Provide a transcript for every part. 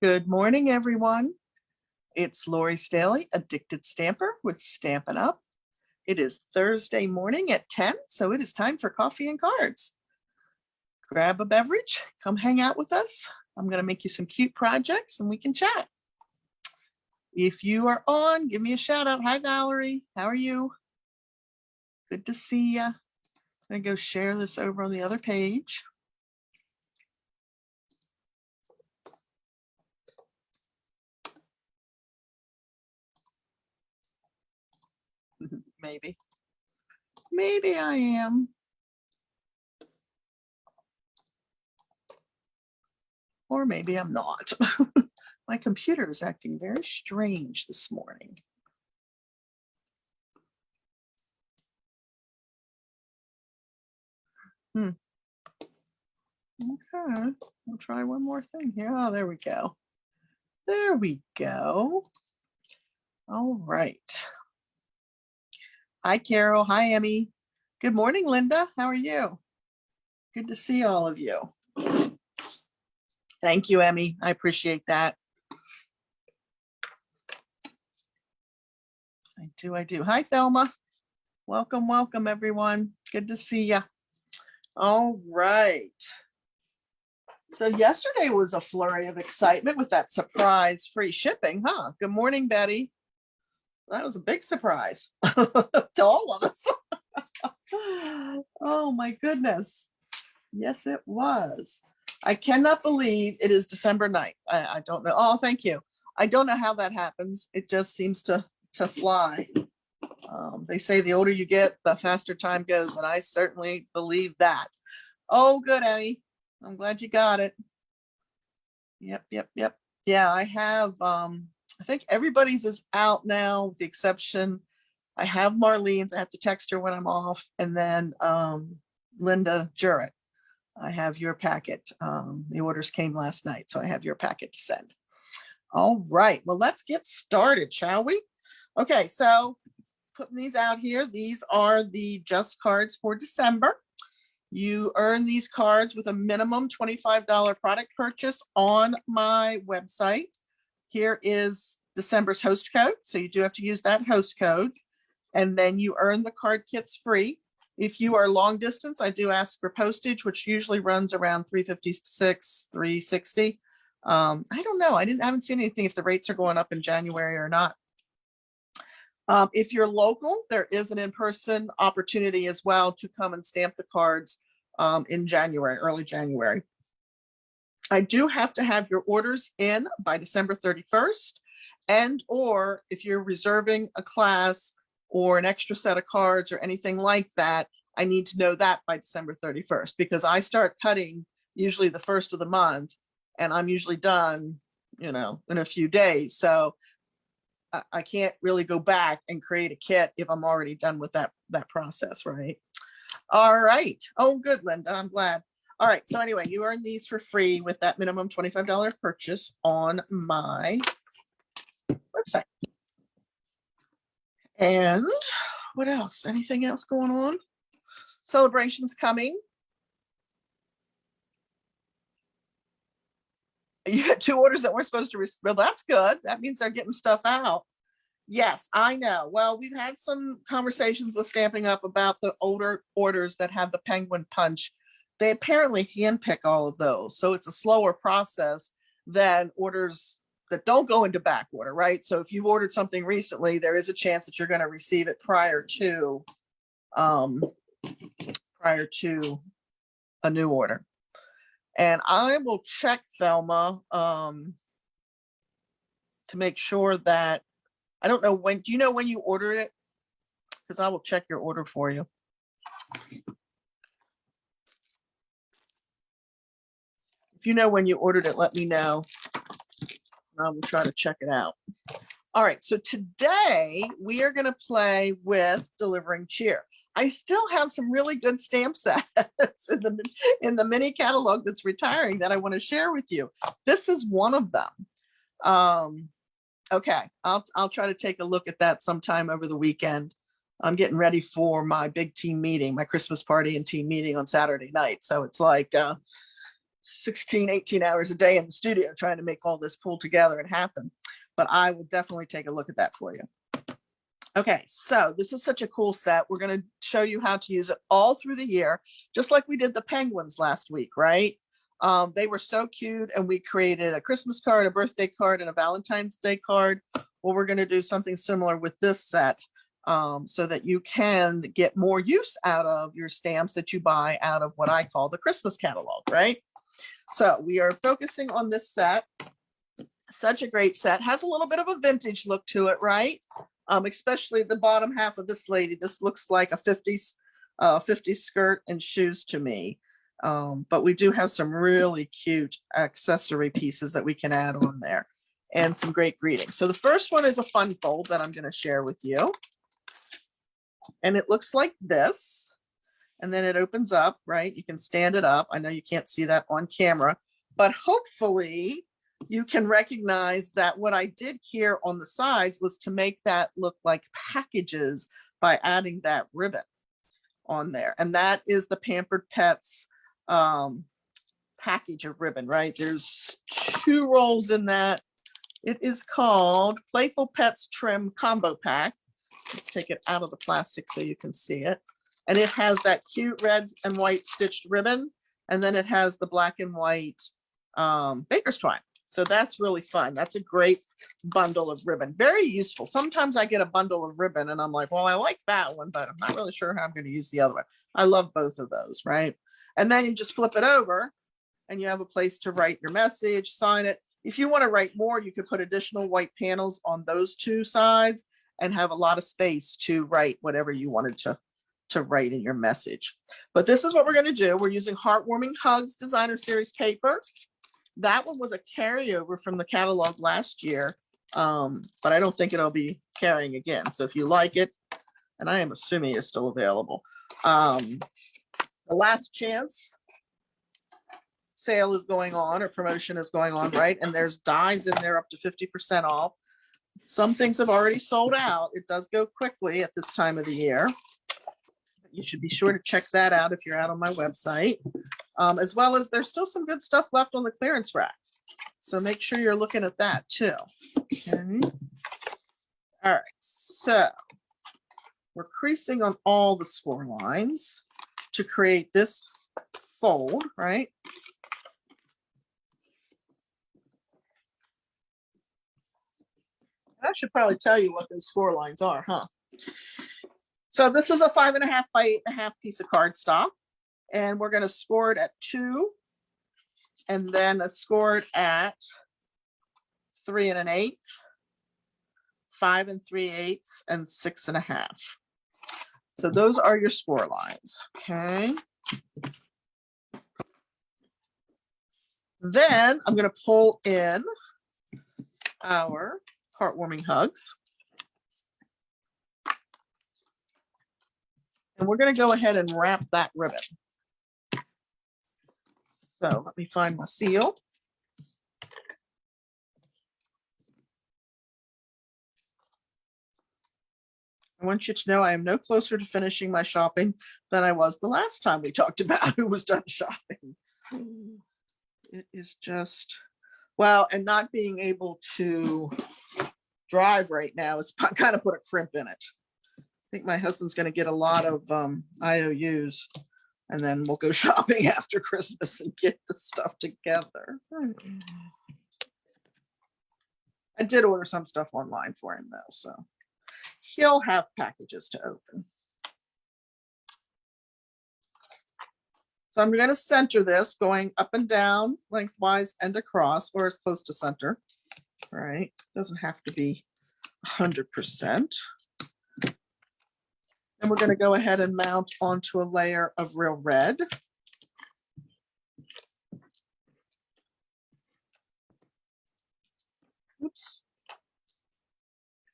Good morning, everyone. It's Lori Staley, Addicted Stamper with Stampin' Up. It is Thursday morning at 10, so it is time for coffee and cards. Grab a beverage, come hang out with us. I'm going to make you some cute projects and we can chat. If you are on, give me a shout out. Hi, Valerie. How are you? Good to see you. I'm going to go share this over on the other page. Maybe I am. Or maybe I'm not. My computer is acting very strange this morning. Okay, we'll try one more thing here. Oh, there we go. There we go. All right. Hi, Carol. Hi, Emmy. Good morning, Linda. How are you? Good to see all of you. Thank you, Emmy. I appreciate that. I do. Hi, Thelma. Welcome, welcome, everyone. Good to see you. All right. So yesterday was a flurry of excitement with that surprise free shipping, huh? Good morning, Betty. That was a big surprise to all of us. Oh my goodness. Yes, it was. I cannot believe it is December 9th. I don't know. Oh, thank you. I don't know how that happens. It just seems to fly. They say the older you get, the faster time goes, and I certainly believe that. Oh, good, Emmy. I'm glad you got it. Yep. Yeah, I have, I think everybody's is out now, with the exception, I have Marlene's. I have to text her when I'm off, and then Linda Jurett. I have your packet. The orders came last night, so I have your packet to send. All right, well, let's get started, shall we? Okay, so putting these out here, these are the Just cards for December. You earn these cards with a minimum $25 product purchase on my website. Here is December's host code, so you do have to use that host code, and then you earn the card kits free. If you are long distance, I do ask for postage, which usually runs around $356, $360. I don't know. I haven't seen anything if the rates are going up in January or not. If you're local, there is an in-person opportunity as well to come and stamp the cards in January, early January. I do have to have your orders in by December 31st, and or if you're reserving a class or an extra set of cards or anything like that, I need to know that by December 31st, because I start cutting usually the first of the month, and I'm usually done, in a few days. So I can't really go back and create a kit if I'm already done with that process, right? All right. Oh, good, Linda. I'm glad. All right. So anyway, you earn these for free with that minimum $25 purchase on my website. And what else? Anything else going on? Celebrations coming. You had 2 orders that we're supposed to receive. Well, that's good. That means they're getting stuff out. Yes, I know. Well, we've had some conversations with Stampin' Up about the older orders that have the penguin punch. They apparently handpick all of those. So it's a slower process than orders that don't go into back order, right? So if you've ordered something recently, there is a chance that you're going to receive it prior to a new order. And I will check, Thelma, to make sure that, I don't know when, do you know when you ordered it? Because I will check your order for you. If you know when you ordered it, let me know. I will try to check it out. All right, so today we are going to play with delivering cheer. I still have some really good stamp sets in the mini catalog that's retiring that I want to share with you. This is one of them. Okay, I'll try to take a look at that sometime over the weekend. I'm getting ready for my big team meeting, my Christmas party and team meeting on Saturday night. So it's like 16, 18 hours a day in the studio trying to make all this pull together and happen. But I will definitely take a look at that for you. Okay, so this is such a cool set. We're going to show you how to use it all through the year, just like we did the penguins last week, right? They were so cute, and we created a Christmas card, a birthday card, and a Valentine's Day card. Well, we're going to do something similar with this set so that you can get more use out of your stamps that you buy out of what I call the Christmas catalog, right? So we are focusing on this set. Such a great set. Has a little bit of a vintage look to it, right? Especially the bottom half of this lady. This looks like a 50s skirt and shoes to me. But we do have some really cute accessory pieces that we can add on there and some great greetings. So the first one is a fun fold that I'm going to share with you. And it looks like this. And then it opens up, right? You can stand it up. I know you can't see that on camera, but hopefully you can recognize that what I did here on the sides was to make that look like packages by adding that ribbon on there. And that is the Pampered Pets package of ribbon, right? There's 2 rolls in that. It is called Playful Pets Trim Combo Pack. Let's take it out of the plastic so you can see it. And it has that cute red and white stitched ribbon. And then it has the black and white baker's twine. So that's really fun. That's a great bundle of ribbon. Very useful. Sometimes I get a bundle of ribbon and I'm like, well, I like that one, but I'm not really sure how I'm going to use the other one. I love both of those, right? And then you just flip it over and you have a place to write your message, sign it. If you want to write more, you could put additional white panels on those 2 sides and have a lot of space to write whatever you wanted to write in your message. But this is what we're going to do. We're using Heartwarming Hugs Designer Series paper. That one was a carryover from the catalog last year, but I don't think it'll be carrying again. So if you like it, and I am assuming it's still available, the last chance sale is going on, or promotion is going on, right? And there's dies in there up to 50% off. Some things have already sold out. It does go quickly at this time of the year. You should be sure to check that out if you're out on my website, as well as there's still some good stuff left on the clearance rack. So make sure you're looking at that too. Okay. All right, so we're creasing on all the score lines to create this fold, right? I should probably tell you what those score lines are, huh? So this is a 5.5 by 8.5 piece of cardstock, and we're going to score it at 2, and then score it at 3 1/8, 5 3/8, and 6 1/2. So those are your score lines. Okay. Then I'm going to pull in our Heartwarming Hugs. And we're going to go ahead and wrap that ribbon. So let me find my seal. I want you to know I am no closer to finishing my shopping than I was the last time we talked about who was done shopping. It is just, well, and not being able to drive right now is kind of put a crimp in it. I think my husband's going to get a lot of IOUs, and then we'll go shopping after Christmas and get the stuff together. I did order some stuff online for him though, so he'll have packages to open. So I'm going to center this, going up and down, lengthwise and across, or as close to center. All right, doesn't have to be 100%. And we're going to go ahead and mount onto a layer of real red. Oops.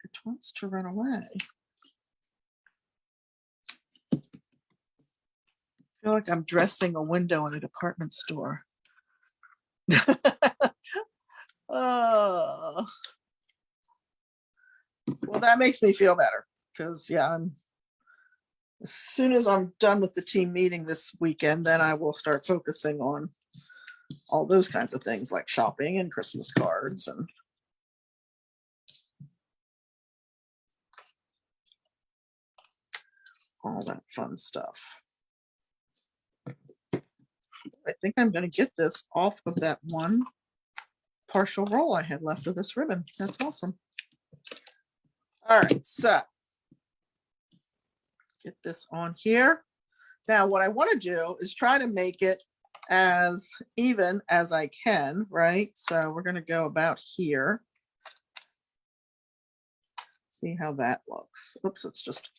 It wants to run away. I feel like I'm dressing a window in a department store. Oh. Well, that makes me feel better because, yeah, as soon as I'm done with the team meeting this weekend, then I will start focusing on all those kinds of things like shopping and Christmas cards and all that fun stuff. I think I'm going to get this off of that one partial roll I had left of this ribbon. That's awesome. All right, so get this on here. Now, what I want to do is try to make it as even as I can, right? So we're going to go about here. See how that looks. Oops, it's just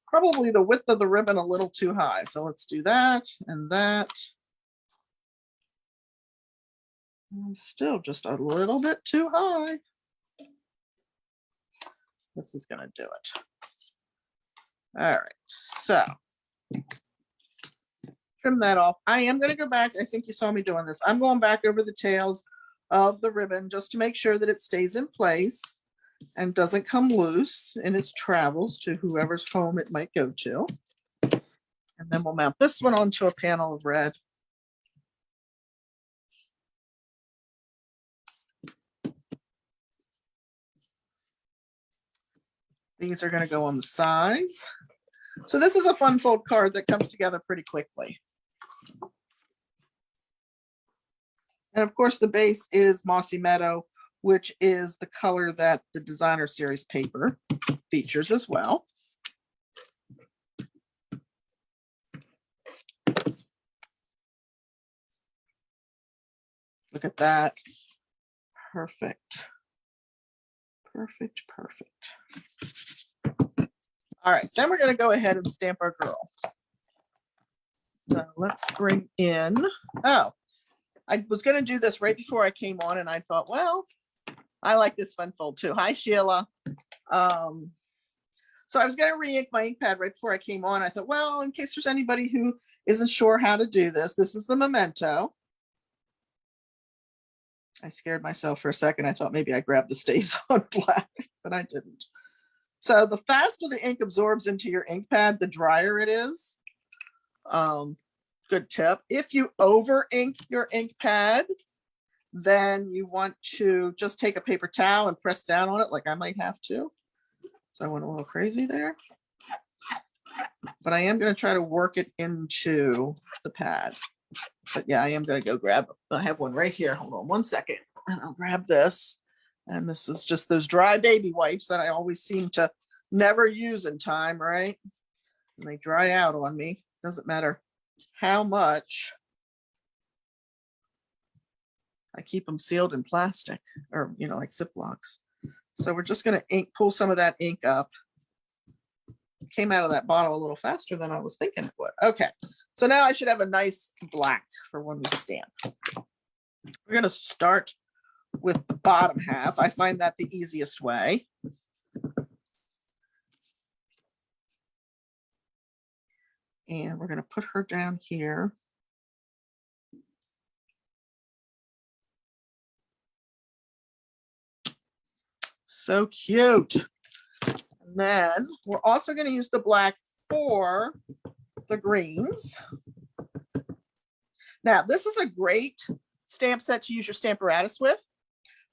probably the width of the ribbon a little too high. So let's do that and that. And still just a little bit too high. This is going to do it. All right, so trim that off. I am going to go back. I think you saw me doing this. I'm going back over the tails of the ribbon just to make sure that it stays in place and doesn't come loose in its travels to whoever's home it might go to. And then we'll mount this one onto a panel of red. These are going to go on the sides. So this is a fun fold card that comes together pretty quickly. And of course, the base is Mossy Meadow, which is the color that the designer series paper features as well. Look at that. Perfect. Perfect, perfect. All right, then we're going to go ahead and stamp our girl. So let's bring in, oh, I was going to do this right before I came on and I thought, well, I like this fun fold too. Hi, Sheila. So I was going to re-ink my ink pad right before I came on. I thought, well, in case there's anybody who isn't sure how to do this, this is the Memento. I scared myself for a second. I thought maybe I grabbed the Stays on Black, but I didn't. So the faster the ink absorbs into your ink pad, the drier it is. Good tip. If you over ink your ink pad, then you want to just take a paper towel and press down on it like I might have to. So I went a little crazy there. But I am going to try to work it into the pad. But yeah, I am going to go grab, I have one right here. Hold on one second. And I'll grab this. And this is just those dry baby wipes that I always seem to never use in time, right? And they dry out on me. Doesn't matter how much I keep them sealed in plastic or, you know, like Ziplocs. So we're just going to pull some of that ink up. It came out of that bottle a little faster than I was thinking it would. Okay, so now I should have a nice black for when we stamp. We're going to start with the bottom half. I find that the easiest way. And we're going to put her down here. So cute. And then we're also going to use the black for the greens. Now, this is a great stamp set to use your Stamparatus with,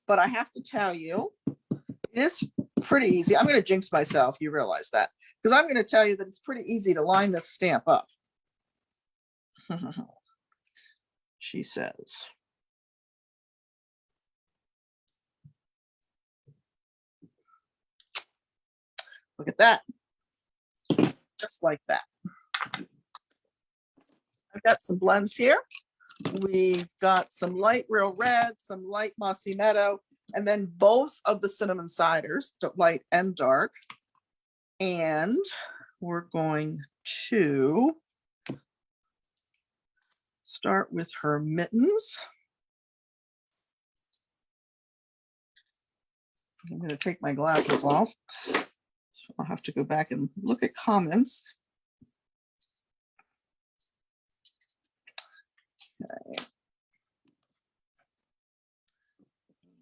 but I have to tell you, it is pretty easy. I'm going to jinx myself, you realize that, because I'm going to tell you that it's pretty easy to line this stamp up. She says. Look at that. Just like that. I've got some blends here. We've got some light real red, some light mossy meadow, and then both of the cinnamon ciders, light and dark. And we're going to start with her mittens. I'm going to take my glasses off. So I'll have to go back and look at comments. Okay.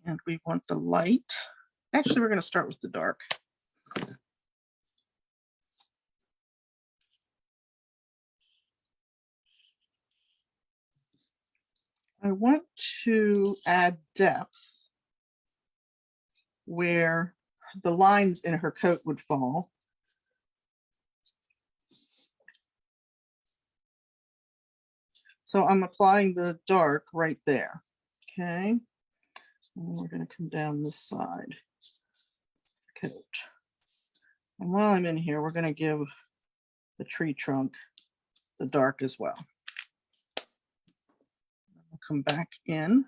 And we want the light. Actually, we're going to start with the dark. I want to add depth where the lines in her coat would fall. So I'm applying the dark right there. Okay. And we're going to come down this side. Coat. And while I'm in here, we're going to give the tree trunk the dark as well. I'll come back in.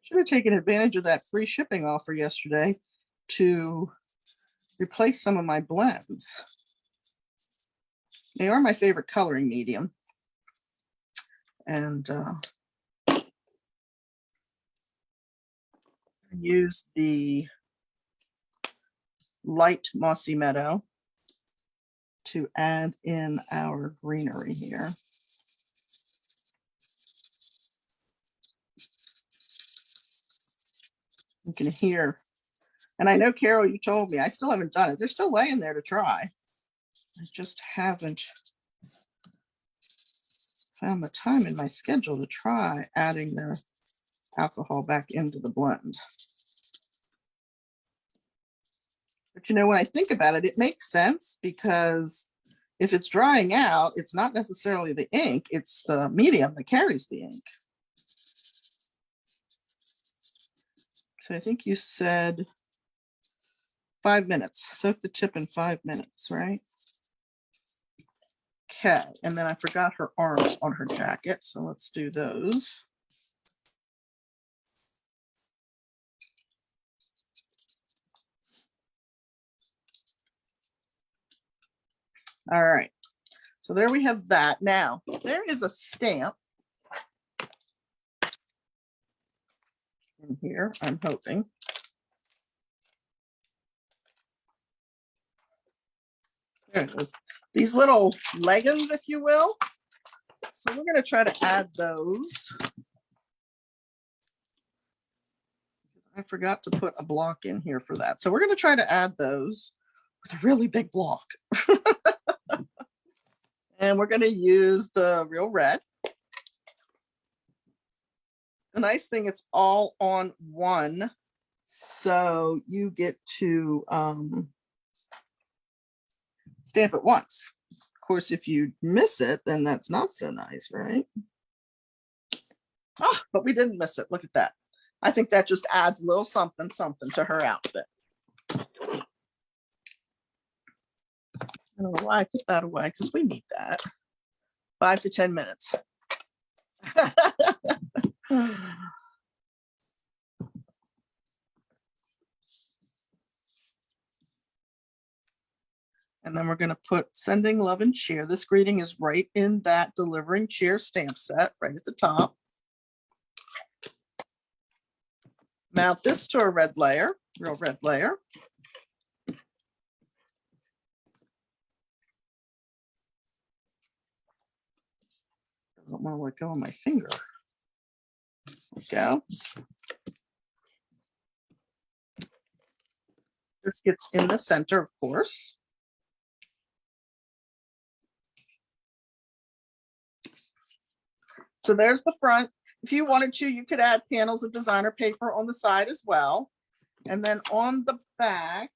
Should have taken advantage of that free shipping offer yesterday to replace some of my blends. They are my favorite coloring medium. And use the light Mossy Meadow to add in our greenery here. You can hear, and I know, Carol, you told me, I still haven't done it. They're still laying there to try. I just haven't found the time in my schedule to try adding the alcohol back into the blend. But you know, when I think about it, it makes sense, because if it's drying out, it's not necessarily the ink, it's the medium that carries the ink. So I think you said 5 minutes. Soak the tip in 5 minutes, right? Okay, and then I forgot her arms on her jacket, so let's do those. All right, so there we have that. Now, there is a stamp in here, I'm hoping. There it is. These little leggings, if you will. So we're going to try to add those. I forgot to put a block in here for that. So we're going to try to add those with a really big block. And we're going to use the Real Red. The nice thing, it's all on one. So you get to stamp it once. Of course, if you miss it, then that's not so nice, right? Oh, but we didn't miss it. Look at that. I think that just adds a little something, something to her outfit. I don't know why I put that away, because we need that. 5 to 10 minutes. And then we're going to put Sending Love and Cheer. This greeting is right in that Delivering Cheer stamp set, right at the top. Mount this to a red layer, Real Red layer. Doesn't want to let go of my finger. There we go. This gets in the center, of course. So there's the front. If you wanted to, you could add panels of designer paper on the side as well. And then on the back,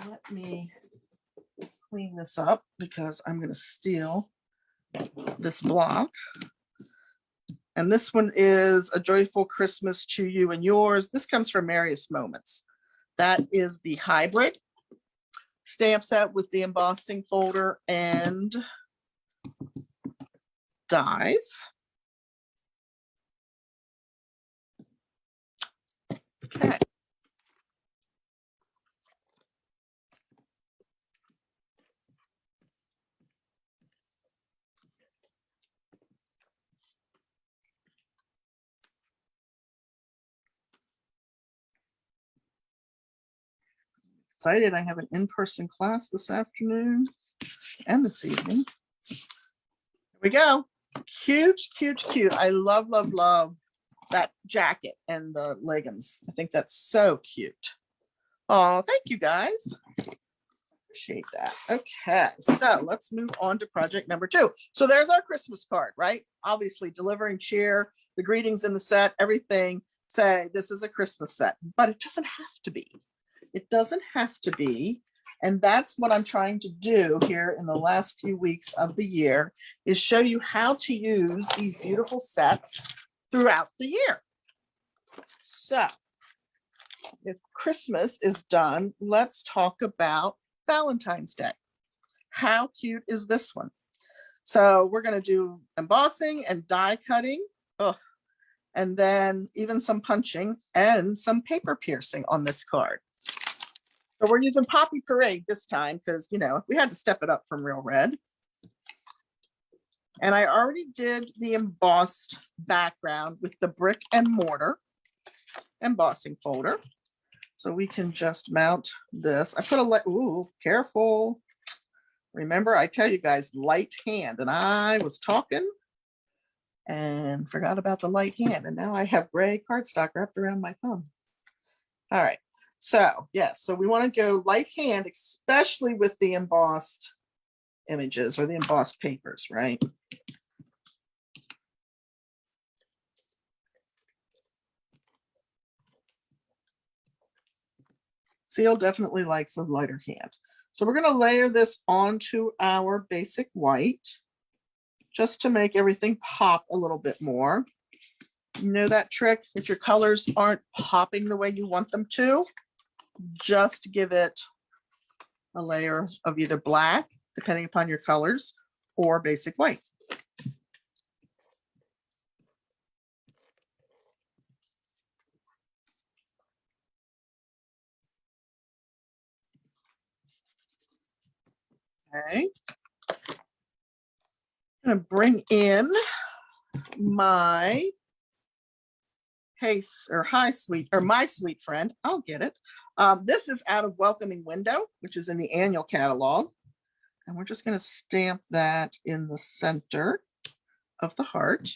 let me clean this up because I'm going to steal this block. And this one is A Joyful Christmas to You and Yours. This comes from Merriest Moments. That is the hybrid stamp set with the embossing folder and dies. Okay. Excited. I have an in-person class this afternoon and this evening. Here we go. Cute, cute, cute. I love, love, love that jacket and the leggings. I think that's so cute. Oh, thank you guys. Appreciate that. Okay, so let's move on to project number 2. So there's our Christmas card, right? Obviously, delivering cheer, the greetings in the set, everything say this is a Christmas set, but it doesn't have to be. It doesn't have to be. And that's what I'm trying to do here in the last few weeks of the year, is show you how to use these beautiful sets throughout the year. So if Christmas is done, let's talk about Valentine's Day. How cute is this one? So we're going to do embossing and die cutting. Oh, and then even some punching and some paper piercing on this card. So we're using Poppy Parade this time because, you know, we had to step it up from Real Red. And I already did the embossed background with the brick and mortar embossing folder. So we can just mount this. I put a ooh, careful. Remember, I tell you guys, light hand, and I was talking and forgot about the light hand. And now I have gray cardstock wrapped around my thumb. All right. So yes, so we want to go light hand, especially with the embossed images or the embossed papers, right? Seal definitely likes a lighter hand. So we're going to layer this onto our basic white just to make everything pop a little bit more. You know that trick? If your colors aren't popping the way you want them to, just give it a layer of either black, depending upon your colors, or basic white. Okay. I'm going to bring in my hi sweet, or my sweet friend. I'll get it. This is out of Welcoming Window, which is in the annual catalog. And we're just going to stamp that in the center of the heart.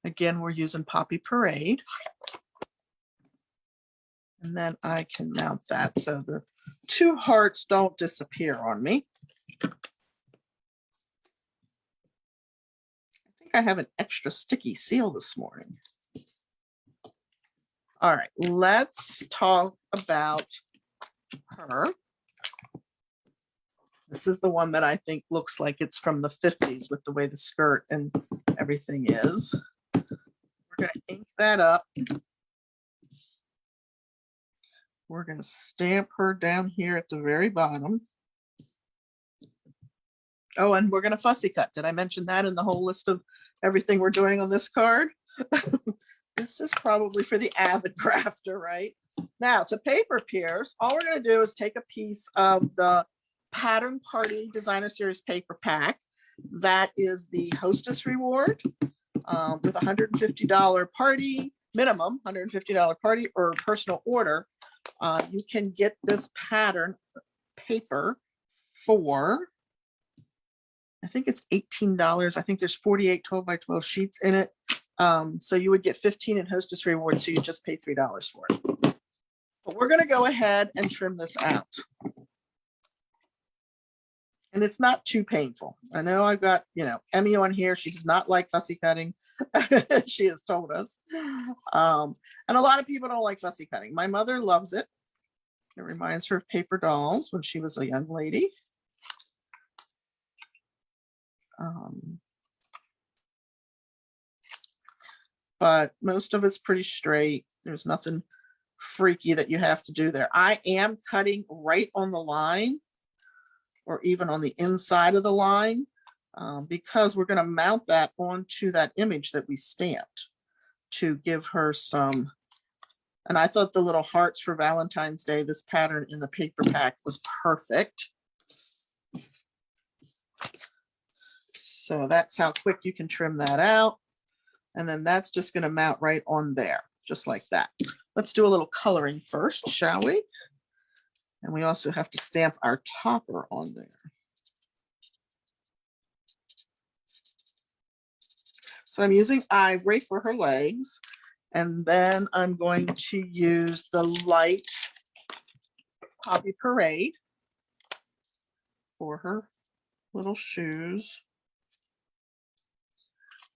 Again, we're using Poppy Parade. And then I can mount that so the 2 hearts don't disappear on me. I have an extra sticky seal this morning. All right, let's talk about her. This is the one that I think looks like it's from the 50s with the way the skirt and everything is. We're going to ink that up. We're going to stamp her down here at the very bottom. Oh, and we're going to fussy cut. Did I mention that in the whole list of everything we're doing on this card? This is probably for the avid crafter, right? Now, to paper pierce, all we're going to do is take a piece of the Pattern Party Designer Series paper pack. That is the hostess reward with $150 party, minimum $150 party or personal order. You can get this pattern paper for, I think it's $18. I think there's 48 12 by 12 sheets in it. So you would get 15 in hostess reward, so you just pay $3 for it. But we're going to go ahead and trim this out. And it's not too painful. I know I've got, you know, Emmy on here. She does not like fussy cutting. She has told us. And a lot of people don't like fussy cutting. My mother loves it. It reminds her of paper dolls when she was a young lady. But most of it's pretty straight. There's nothing freaky that you have to do there. I am cutting right on the line or even on the inside of the line because we're going to mount that onto that image that we stamped to give her some. And I thought the little hearts for Valentine's Day, this pattern in the paper pack was perfect. So that's how quick you can trim that out. And then that's just going to mount right on there, just like that. Let's do a little coloring first, shall we? And we also have to stamp our topper on there. So I'm using ivory for her legs. And then I'm going to use the light Poppy Parade for her little shoes.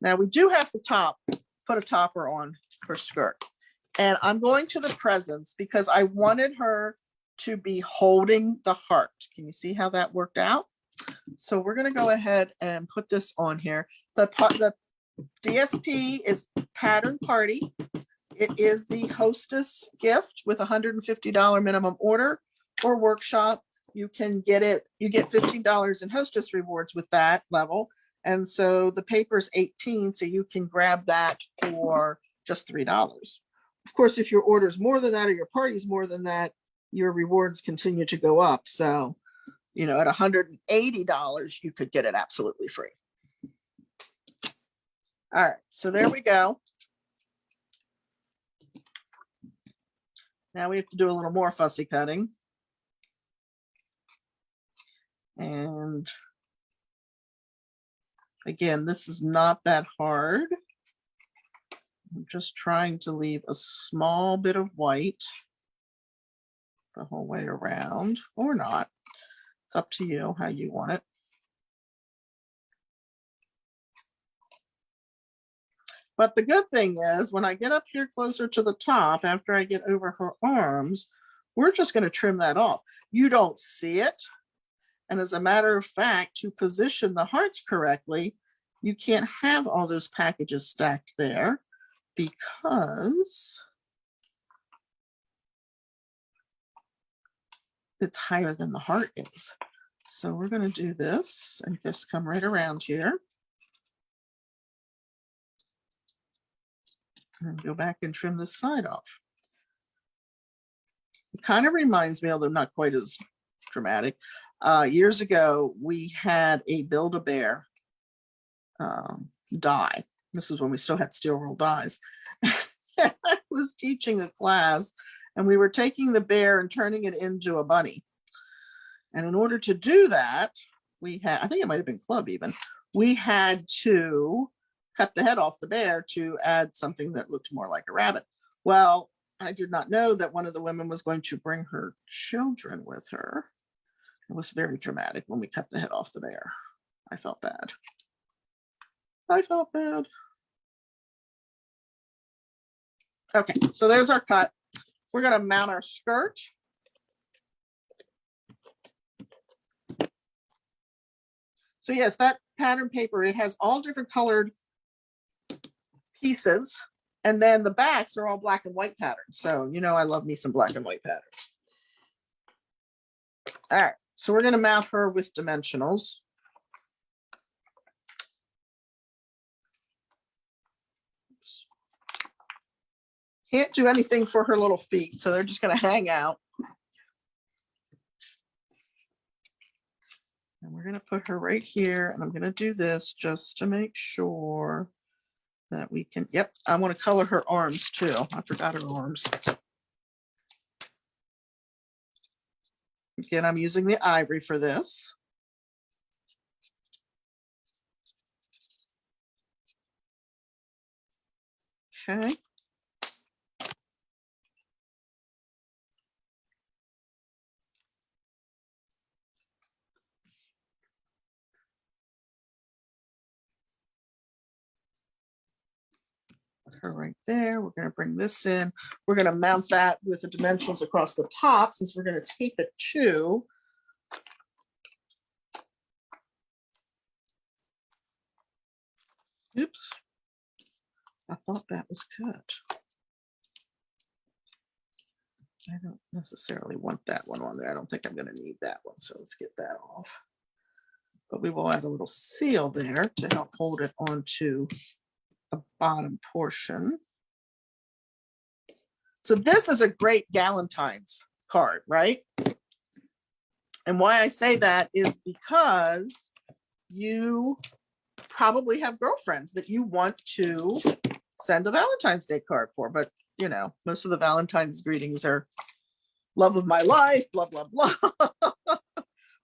Now we do have to put a topper on her skirt. And I'm going to the presents because I wanted her to be holding the heart. Can you see how that worked out? So we're going to go ahead and put this on here. The DSP is Pattern Party. It is the hostess gift with $150 minimum order or workshop. You can get it, you get $15 in hostess rewards with that level. And so the paper's $18, so you can grab that for just $3. Of course, if your order's more than that or your party's more than that, your rewards continue to go up. So, you know, at $180, you could get it absolutely free. All right, so there we go. Now we have to do a little more fussy cutting. And again, this is not that hard. I'm just trying to leave a small bit of white the whole way around, or not. It's up to you how you want it. But the good thing is when I get up here closer to the top, after I get over her arms, we're just going to trim that off. You don't see it. And as a matter of fact, to position the hearts correctly, you can't have all those packages stacked there because it's higher than the heart is. So we're going to do this and just come right around here. And go back and trim this side off. It kind of reminds me, although not quite as dramatic. Years ago, we had a Build-A-Bear die. This is when we still had steel roll dies. I was teaching a class and we were taking the bear and turning it into a bunny. And in order to do that, we had, I think it might have been club even, we had to cut the head off the bear to add something that looked more like a rabbit. Well, I did not know that one of the women was going to bring her children with her. It was very dramatic when we cut the head off the bear. I felt bad. I felt bad. Okay, so there's our cut. We're going to mount our skirt. So yes, that pattern paper, it has all different colored pieces. And then the backs are all black and white patterns. So, you know, I love me some black and white patterns. All right, so we're going to mount her with dimensionals. Oops. Can't do anything for her little feet, so they're just going to hang out. And we're going to put her right here, and I'm going to do this just to make sure that we can, yep, I want to color her arms too. I forgot her arms. Again, I'm using the ivory for this. Okay. Her right there. We're going to bring this in. We're going to mount that with the dimensionals across the top since we're going to tape it to. Oops. I thought that was cut. I don't necessarily want that one on there. I don't think I'm going to need that one. So let's get that off. But we will add a little seal there to help hold it onto the bottom portion. So this is a great Galentine's card, right? And why I say that is because you probably have girlfriends that you want to send a Valentine's Day card for, but you know, most of the Valentine's greetings are love of my life, blah, blah, blah,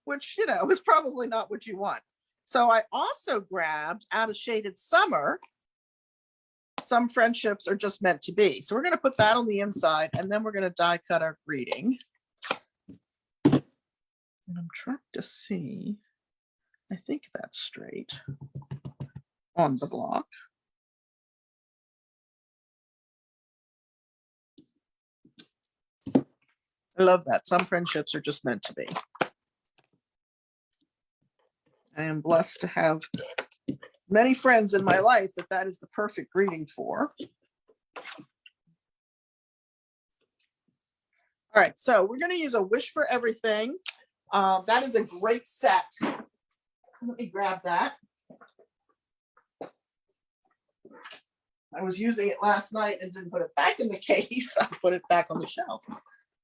which, you know, is probably not what you want. So I also grabbed Out of Shaded Summer, some friendships are just meant to be. So we're going to put that on the inside, and then we're going to die cut our greeting. And I'm trying to see, I think that's straight on the block. I love that. Some friendships are just meant to be. I am blessed to have many friends in my life that is the perfect greeting for. All right, so we're going to use a Wish for Everything. That is a great set. Let me grab that. I was using it last night and didn't put it back in the case. I put it back on the shelf.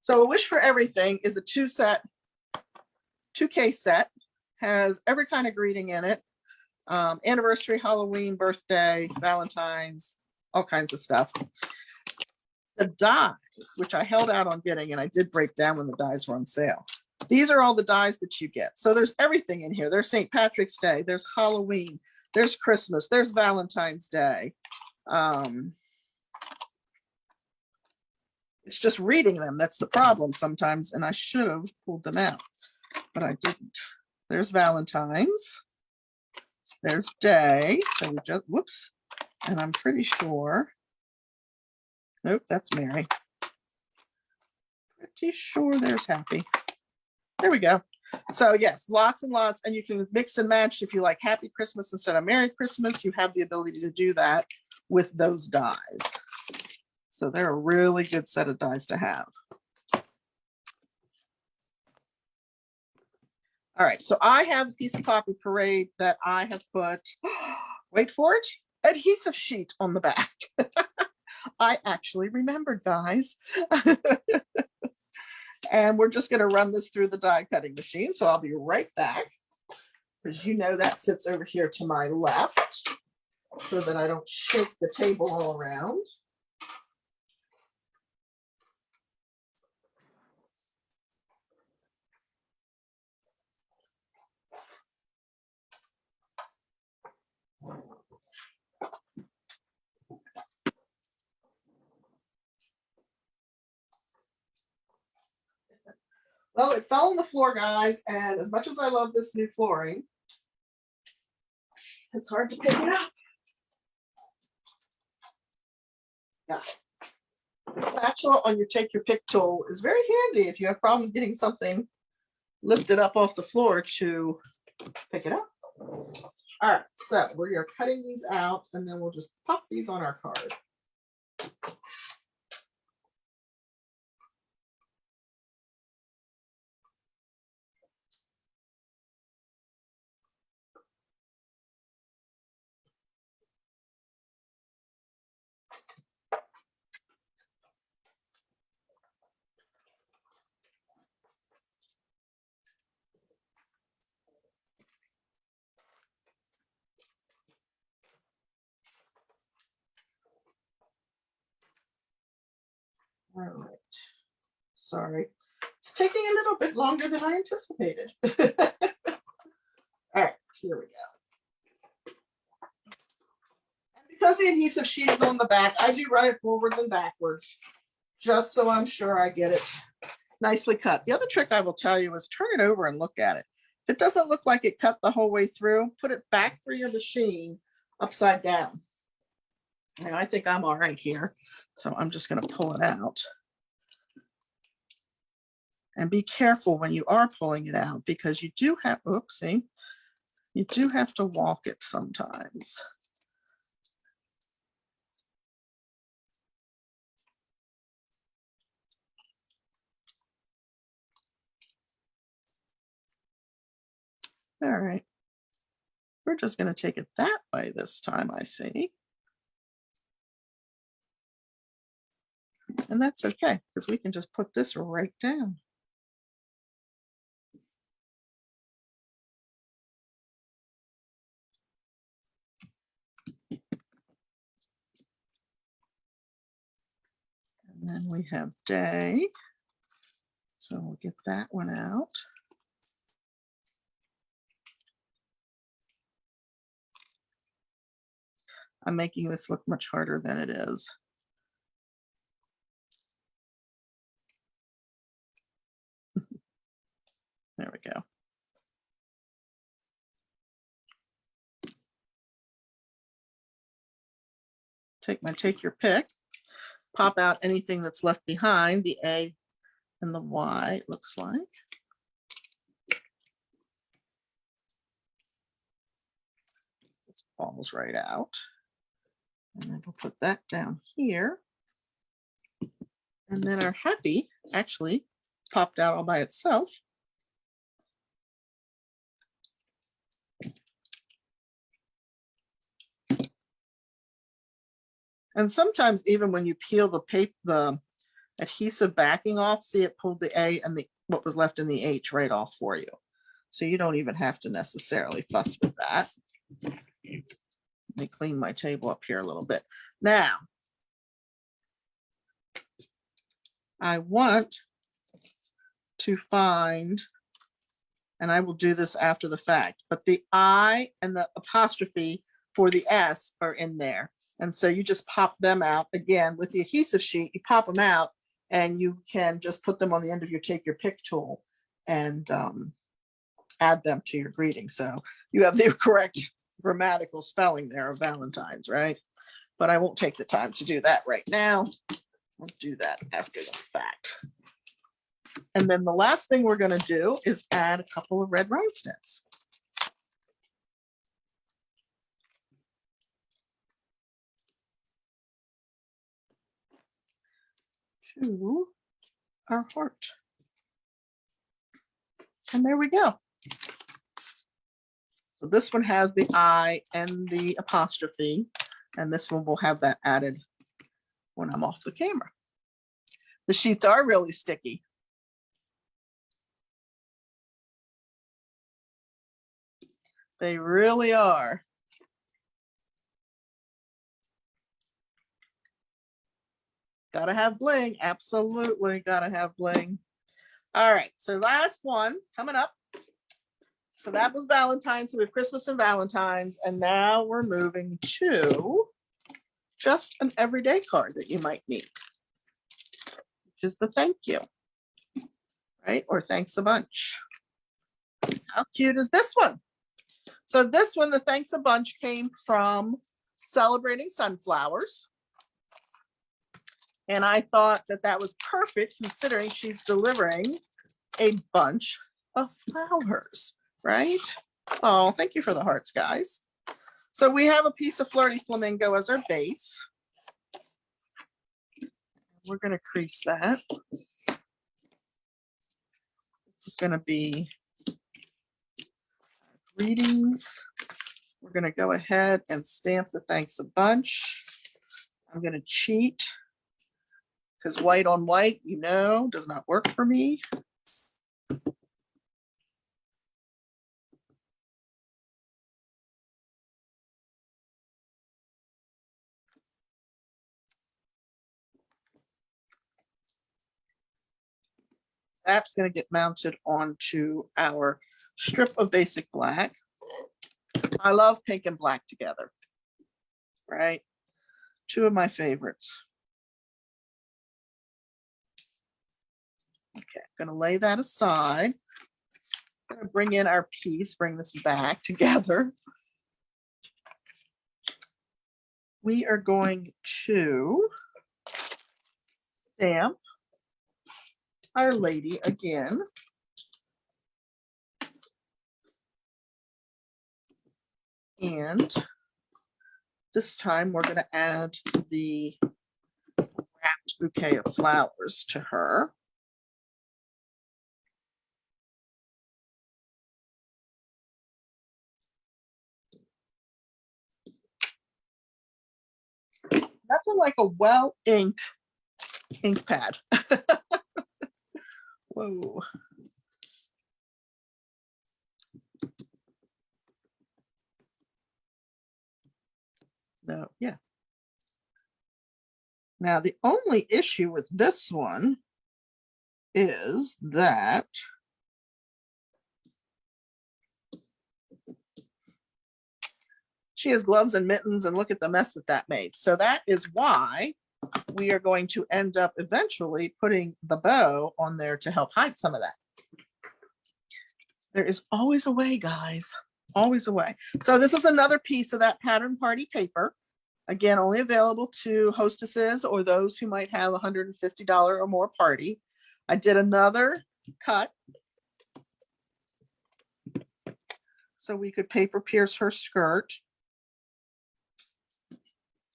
So a Wish for Everything is a two case set, has every kind of greeting in it. Anniversary, Halloween, birthday, Valentine's, all kinds of stuff. The dies, which I held out on getting, and I did break down when the dies were on sale. These are all the dies that you get. So there's everything in here. There's St. Patrick's Day, there's Halloween, there's Christmas, there's Valentine's Day. It's just reading them that's the problem sometimes, and I should have pulled them out, but I didn't. There's Valentine's, there's Day, so we just, whoops, and I'm pretty sure, nope, that's Mary. Pretty sure there's Happy. There we go. So yes, lots and lots, and you can mix and match. If you like Happy Christmas instead of Merry Christmas, you have the ability to do that with those dies. So they're a really good set of dies to have. All right, so I have a piece of Poppy Parade that I have put, wait for it, adhesive sheet on the back. I actually remembered, guys. And we're just going to run this through the die cutting machine. So I'll be right back, because you know that sits over here to my left so that I don't shake the table all around. Well, it fell on the floor, guys, and as much as I love this new flooring, it's hard to pick it up. Yeah. The spatula on your take your pick tool is very handy if you have problem getting something lifted up off the floor to pick it up. All right, so we are cutting these out, and then we'll just pop these on our card. All right. Sorry. It's taking a little bit longer than I anticipated. All right, here we go. And because the adhesive sheet is on the back, I do run it forwards and backwards, just so I'm sure I get it nicely cut. The other trick I will tell you is turn it over and look at it. If it doesn't look like it cut the whole way through, put it back through your machine upside down. And I think I'm all right here. So I'm just going to pull it out. And be careful when you are pulling it out, because you do have, oopsie, you do have to walk it sometimes. All right. We're just going to take it that way this time, I see. And that's okay, because we can just put this right down. And then we have Day. So we'll get that one out. I'm making this look much harder than it is. There we go. Take your pick, pop out anything that's left behind, the A and the Y, it looks like. This falls right out. And then we'll put that down here. And then our happy actually popped out all by itself. And sometimes even when you peel the paper, the adhesive backing off, see it pulled the A and what was left in the H right off for you. So you don't even have to necessarily fuss with that. Let me clean my table up here a little bit. Now, I want to find, and I will do this after the fact, but the I and the apostrophe for the S are in there. And so you just pop them out again with the adhesive sheet, you pop them out and you can just put them on the end of your take your pick tool and add them to your greeting. So you have the correct grammatical spelling there of Valentine's, right? But I won't take the time to do that right now. We'll do that after the fact. And then the last thing we're going to do is add a couple of red rhinestones. To our heart. And there we go. So this one has the I and the apostrophe, and this one will have that added when I'm off the camera. The sheets are really sticky. They really are. Gotta have bling. Absolutely gotta have bling. All right, so last one coming up. So that was Valentine's. So we have Christmas and Valentine's, and now we're moving to just an everyday card that you might need, which is the thank you, right? Or thanks a bunch. How cute is this one? So this one, the thanks a bunch, came from Celebrating Sunflowers. And I thought that that was perfect considering she's delivering a bunch of flowers, right? Oh, thank you for the hearts, guys. So we have a piece of Flirty Flamingo as our base. We're going to crease that. This is going to be greetings. We're going to go ahead and stamp the thanks a bunch. I'm going to cheat because white on white, you know, does not work for me. That's going to get mounted onto our strip of basic black. I love pink and black together, right? Two of my favorites. Okay, I'm going to lay that aside. I'm going to bring in our piece, bring this back together. We are going to stamp Our Lady again. And this time we're going to add the wrapped bouquet of flowers to her. Nothing like a well-inked ink pad. Whoa. No, yeah. Now, the only issue with this one is that She has gloves and mittens, and look at the mess that that made. So that is why we are going to end up eventually putting the bow on there to help hide some of that. There is always a way, guys, always a way. So this is another piece of that pattern party paper. Again, only available to hostesses or those who might have a $150 or more party. I did another cut so we could paper pierce her skirt,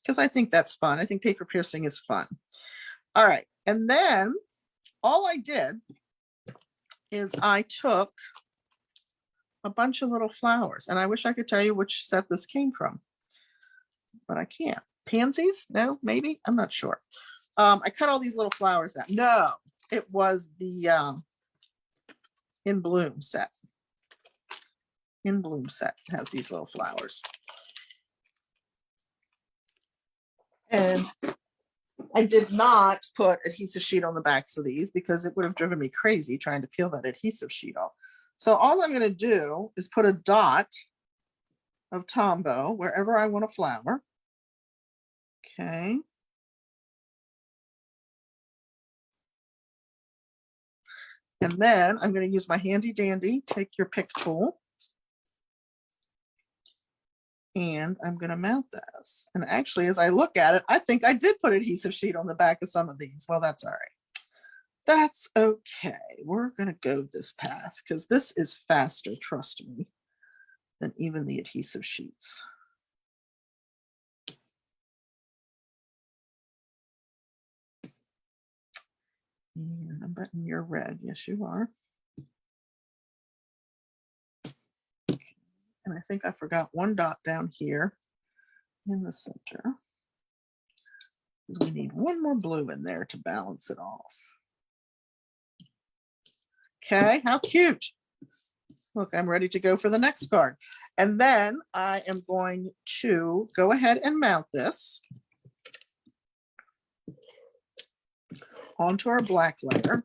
because I think that's fun. I think paper piercing is fun. All right, and then all I did is I took a bunch of little flowers, and I wish I could tell you which set this came from, but I can't. Pansies? No, maybe? I'm not sure. I cut all these little flowers out. No, it was the In Bloom set. In Bloom set has these little flowers. And I did not put adhesive sheet on the backs of these because it would have driven me crazy trying to peel that adhesive sheet off. So all I'm going to do is put a dot of Tombow wherever I want a flower. Okay. And then I'm going to use my handy dandy, take your pick tool. And I'm going to mount this. And actually, as I look at it, I think I did put adhesive sheet on the back of some of these. Well, that's all right. That's okay. We're going to go this path because this is faster, trust me, than even the adhesive sheets. And I'm betting you're red. Yes, you are. And I think I forgot one dot down here in the center, because we need one more blue in there to balance it off. Okay, how cute. Look, I'm ready to go for the next card. And then I am going to go ahead and mount this onto our black layer.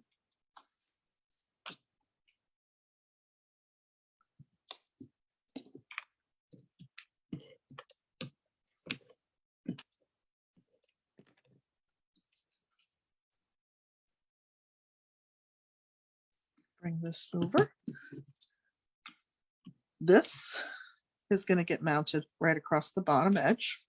Bring this over. This is going to get mounted right across the bottom edge.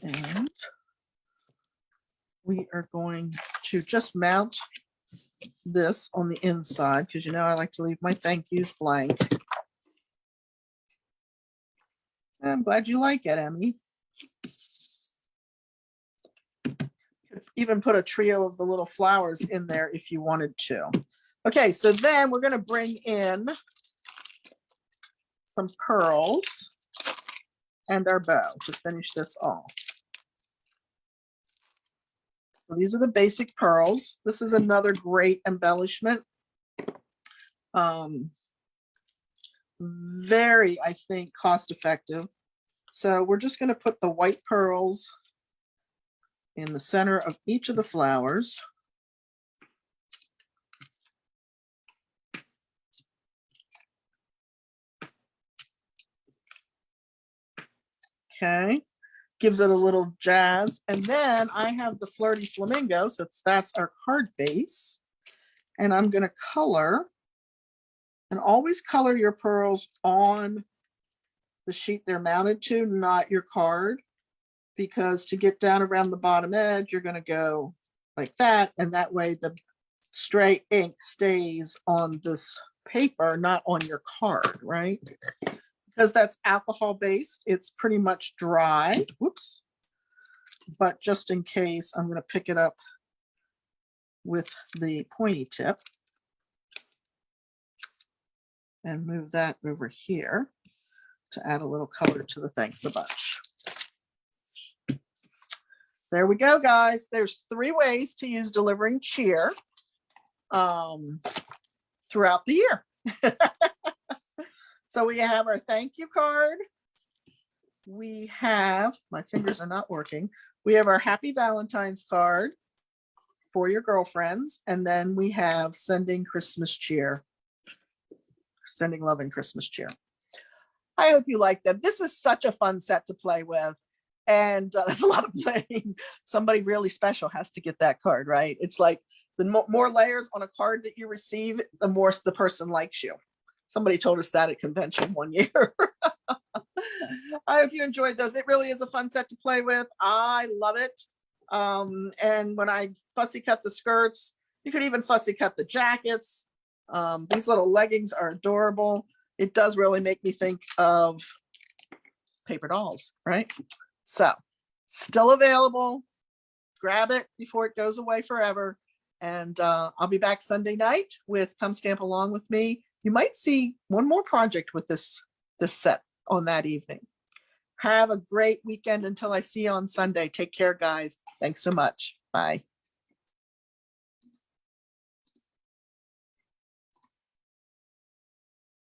And we are going to just mount this on the inside, because you know I like to leave my thank yous blank. I'm glad you like it, Emmy. Could even put a trio of the little flowers in there if you wanted to. Okay, so then we're going to bring in some pearls and our bow to finish this off. So these are the basic pearls. This is another great embellishment. Very, I think, cost effective. So we're just going to put the white pearls in the center of each of the flowers. Okay, gives it a little jazz. And then I have the Flirty Flamingo, so that's our card base. And I'm going to color, and always color your pearls on the sheet they're mounted to, not your card, because to get down around the bottom edge, you're going to go like that. And that way the stray ink stays on this paper, not on your card, right? Because that's alcohol based, it's pretty much dry. Whoops. But just in case, I'm going to pick it up with the pointy tip and move that over here to add a little color to the thanks a bunch. There we go, guys. There's 3 ways to use delivering cheer throughout the year. So we have our thank you card. We have, my fingers are not working. We have our Happy Valentine's card. for your girlfriends. And then we have sending Christmas cheer, sending love and Christmas cheer. I hope you like them. This is such a fun set to play with. And that's a lot of playing. Somebody really special has to get that card, right? It's like the more layers on a card that you receive, the more the person likes you. Somebody told us that at convention one year. I hope you enjoyed those. It really is a fun set to play with. I love it. And when I fussy cut the skirts, you could even fussy cut the jackets. These little leggings are adorable. It does really make me think of paper dolls, right? So still available. Grab it before it goes away forever. And I'll be back Sunday night with Come Stamp Along with Me. You might see one more project with this set on that evening. Have a great weekend until I see you on Sunday. Take care, guys. Thanks so much. Bye.